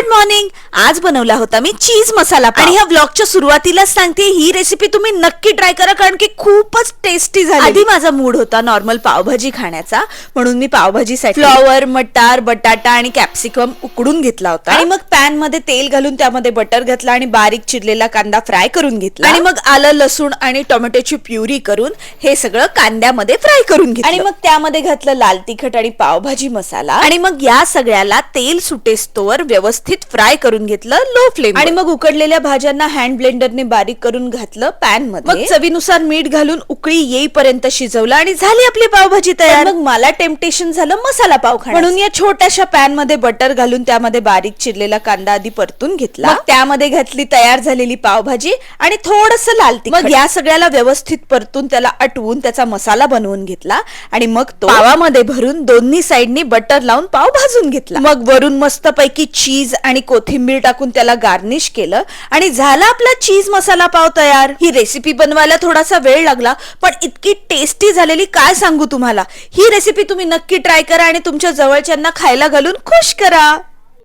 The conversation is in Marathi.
Good morning. आज बनवला होता मी चीज मसाला पाव. आणि ह्या व्लॉगच्या सुरुवातीलाच सांगते, ही रेसिपी तुम्ही नक्की ट्राय करा, कारण की खूपच टेस्टी झाली. आधी माझा मूड होता नॉर्मल पावभाजी खाण्याचा, म्हणून मी पावभाजीसाठी फ्लॉवर, मटार, बटाटा आणि कॅप्सिकम उकडून घेतला होता. आणि मग पॅन मध्ये तेल घालून त्यामध्ये बटर घातला आणि बारीक चिरलेला कांदा फ्राय करून घेतला. आणि मग आलं, लसूण आणि टोमॅटोची प्युरी करून हे सगळं कांद्यामध्ये फ्राय करून घेतलं. आणि मग त्यामध्ये घातलं लाल तिखट आणि पावभाजी मसाला. आणि मग या सगळ्याला तेल सुटेस्तोवर व्यवस्थित फ्राय करून घेतलं लो फ्लेम. आणि मग उकडलेल्या भाज्यांना हँड ब्लेंडरने बारीक करून घातलं पॅन मध्ये. मग चवीनुसार मीठ घालून उकळी येईपर्यंत शिजवलं आणि झाली आपली पावभाजी तयार. मग मला टेम्पटेशन झालं मसाला पाव खाण्याचं, म्हणून या छोट्याशा पॅन मध्ये बटर घालून त्यामध्ये बारीक चिरलेला कांदा आधी परतून घेतला. मग त्यामध्ये घातली तयार झालेली पावभाजी आणि थोडंसं लाल तिखट. मग या सगळ्याला व्यवस्थित परतून त्याला आटवून त्याचा मसाला बनवून घेतला. आणि मग तो पावामध्ये भरून दोन्ही साइडनी बटर लावून पाव भाजून घेतला. मग वरून मस्त पैकी चीज आणि कोथिंबीर टाकून त्याला गार्निश केलं आणि झाला आपला चीज मसाला पाव तयार. ही रेसिपी बनवायला थोडासा वेळ लागला, पण इतकी टेस्टी झालेली काय सांगू तुम्हाला. ही रेसिपी तुम्ही नक्की ट्राय करा आणि तुमच्या जवळच्यांना खायला घालून खुश करा.